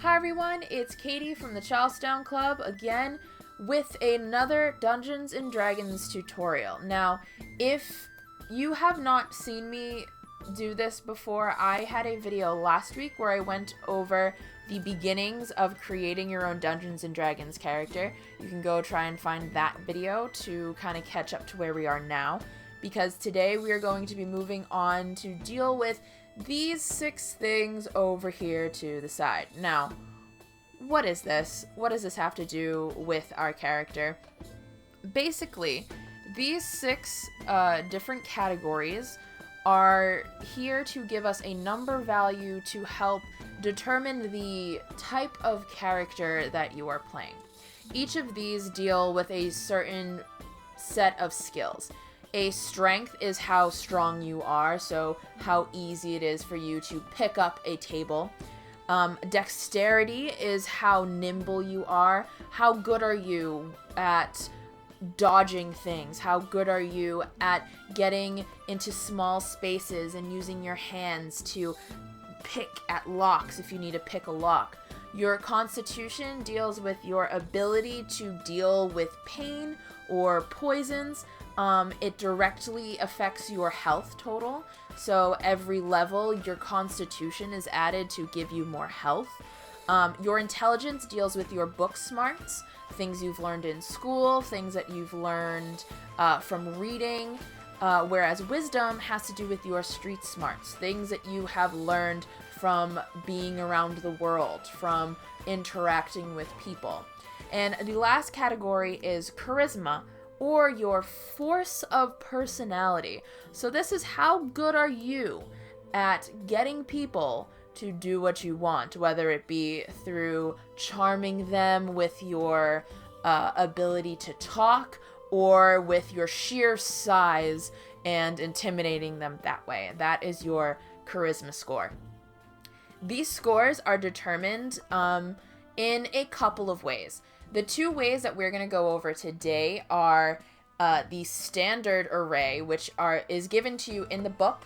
Hi everyone, it's Katie from the Charlestown Club again with another Dungeons & Dragons tutorial. Now, if you have not seen me do this before, I had a video last week where I went over the beginnings of creating your own Dungeons & Dragons character. You can go try and find that video to kind of catch up to where we are now, because today we are going to be moving on to deal with these 6 things over here to the side. Now, what is this? What does this have to do with our character? Basically, these 6 different categories are here to give us a number value to help determine the type of character that you are playing. Each of these deal with a certain set of skills. A strength is how strong you are, so how easy it is for you to pick up a table. Dexterity is how nimble you are. How good are you at dodging things? How good are you at getting into small spaces and using your hands to pick at locks if you need to pick a lock? Your constitution deals with your ability to deal with pain or poisons. It directly affects your health total. So every level, your constitution is added to give you more health. Your intelligence deals with your book smarts, things you've learned in school, things that you've learned from reading, whereas wisdom has to do with your street smarts, things that you have learned from being around the world, from interacting with people. And the last category is charisma, or your force of personality. So this is how good are you at getting people to do what you want, whether it be through charming them with your ability to talk, or with your sheer size and intimidating them that way. That is your charisma score. These scores are determined in a couple of ways. The 2 ways that we're going to go over today are the standard array, which is given to you in the book,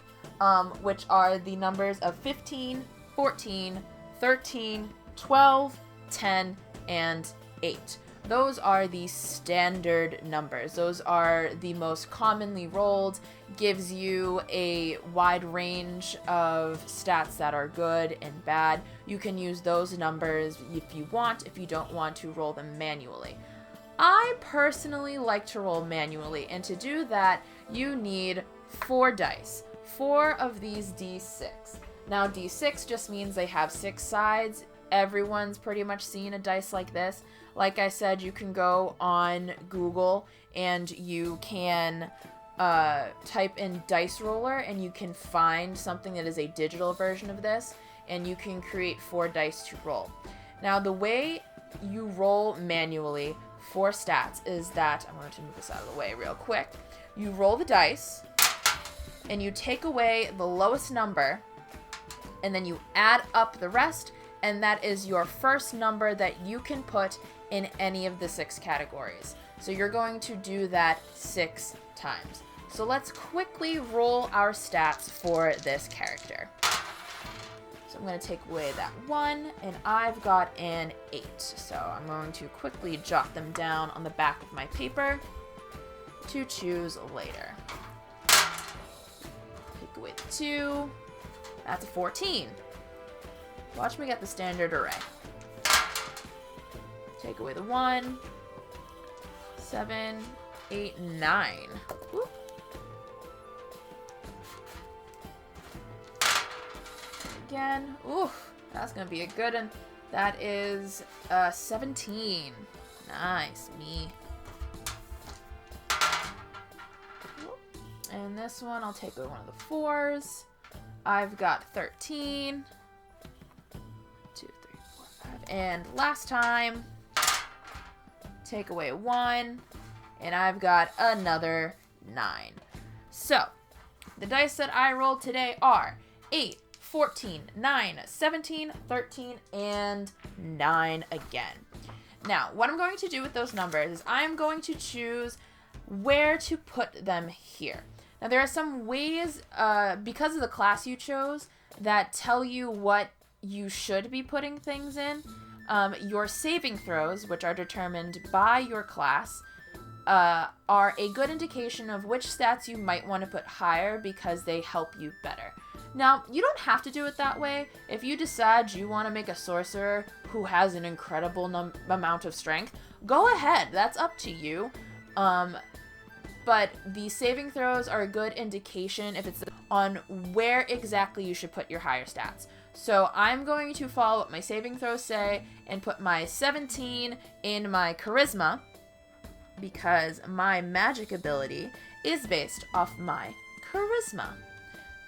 which are the numbers of 15, 14, 13, 12, 10, and 8. Those are the standard numbers. Those are the most commonly rolled, gives you a wide range of stats that are good and bad. You can use those numbers if you want, if you don't want to roll them manually. I personally like to roll manually, and to do that, you need 4 dice. 4 of these D6. Now, D6 just means they have 6 sides. Everyone's pretty much seen a dice like this. Like I said, you can go on Google and you can type in dice roller and you can find something that is a digital version of this, and you can create 4 dice to roll. Now, the way you roll manually for stats is that, I'm going to move this out of the way real quick. You roll the dice and you take away the lowest number, and then you add up the rest, and that is your first number that you can put in any of the 6 categories. So you're going to do that 6 times. So let's quickly roll our stats for this character. So I'm going to take away that 1, and I've got an 8. So I'm going to quickly jot them down on the back of my paper to choose later. Take away the 2. That's a 14. Watch me get the standard array. Take away the 1. 7, 8, 9. Whoop. Again. Oof, that's going to be a good one. That is 17. Nice, me. And this one, I'll take away one of the 4s. I've got 13. 2, 3, 4, 5. And last time, take away 1. And I've got another 9. So, the dice that I rolled today are 8, 14, 9, 17, 13, and 9 again. Now, what I'm going to do with those numbers is I'm going to choose where to put them here. Now, there are some ways, because of the class you chose, that tell you what you should be putting things in. Your saving throws, which are determined by your class, are a good indication of which stats you might want to put higher because they help you better. Now, you don't have to do it that way. If you decide you want to make a sorcerer who has an incredible amount of strength, go ahead. That's up to you. But the saving throws are a good indication if it's on where exactly you should put your higher stats. So I'm going to follow what my saving throws say and put my 17 in my charisma because my magic ability is based off my charisma.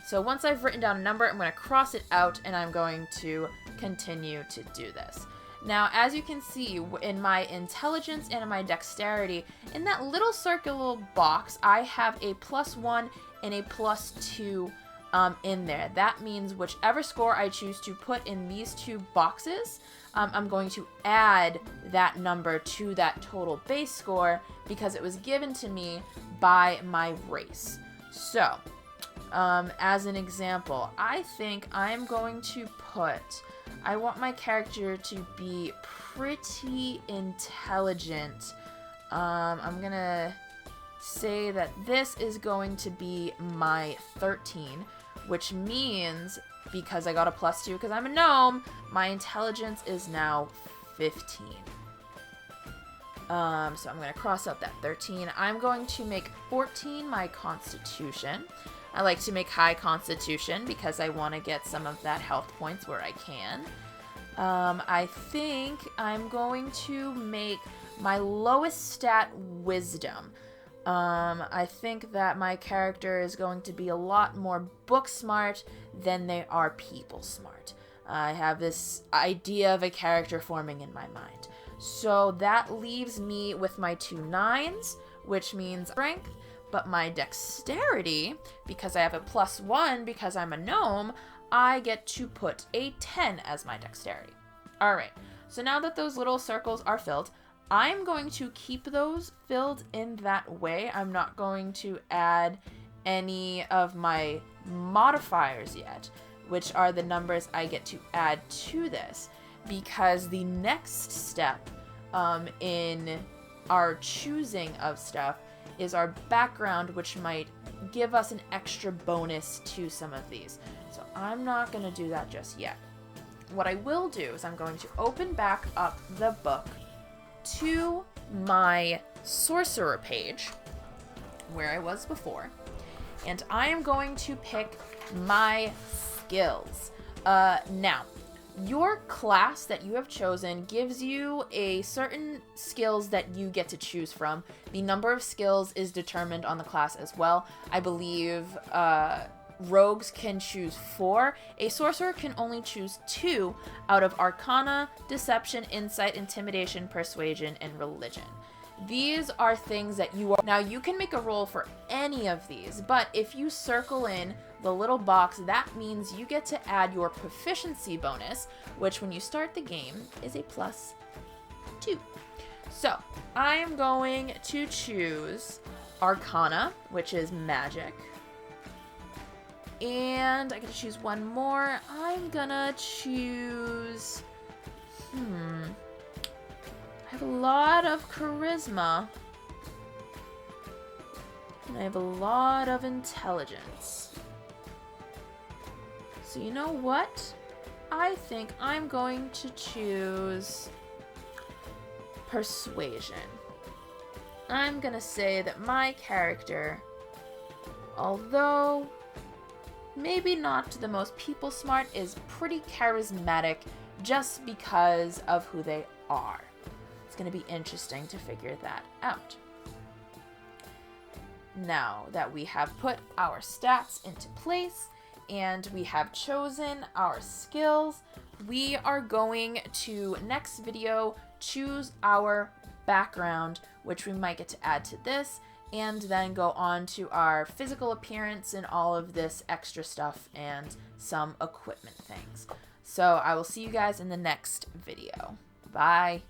So once I've written down a number, I'm going to cross it out and I'm going to continue to do this. Now, as you can see in my intelligence and in my dexterity, in that little circular box, I have a +1 and a +2 in there. That means whichever score I choose to put in these two boxes, I'm going to add that number to that total base score because it was given to me by my race. So, as an example, I think I'm going to put... I want my character to be pretty intelligent. I'm gonna say that this is going to be my 13, which means, because I got a +2 because I'm a gnome, my intelligence is now 15. So I'm gonna cross out that 13. I'm going to make 14 my constitution. I like to make high constitution because I want to get some of that health points where I can. I think I'm going to make my lowest stat wisdom. I think that my character is going to be a lot more book smart than they are people smart. I have this idea of a character forming in my mind. So that leaves me with my 2 9s, which means strength. But my dexterity, because I have a +1 because I'm a gnome, I get to put a 10 as my dexterity. Alright, so now that those little circles are filled, I'm going to keep those filled in that way. I'm not going to add any of my modifiers yet, which are the numbers I get to add to this, because the next step in our choosing of stuff is our background, which might give us an extra bonus to some of these. So I'm not going to do that just yet. What I will do is I'm going to open back up the book to my sorcerer page, where I was before, and I am going to pick my skills. Now, your class that you have chosen gives you a certain skills that you get to choose from. The number of skills is determined on the class as well. I believe rogues can choose 4. A sorcerer can only choose 2 out of Arcana, Deception, Insight, Intimidation, Persuasion, and Religion. These are things that you are... Now, you can make a roll for any of these, but if you circle in the little box, that means you get to add your proficiency bonus, which when you start the game is a +2. So, I am going to choose Arcana, which is magic. And I get to choose one more. I'm gonna choose... I have a lot of charisma. And I have a lot of intelligence. So you know what? I think I'm going to choose Persuasion. I'm gonna say that my character, although maybe not the most people smart, is pretty charismatic just because of who they are. It's going to be interesting to figure that out. Now that we have put our stats into place and we have chosen our skills, we are going to, next video, choose our background, which we might get to add to this, and then go on to our physical appearance and all of this extra stuff and some equipment things. So I will see you guys in the next video. Bye.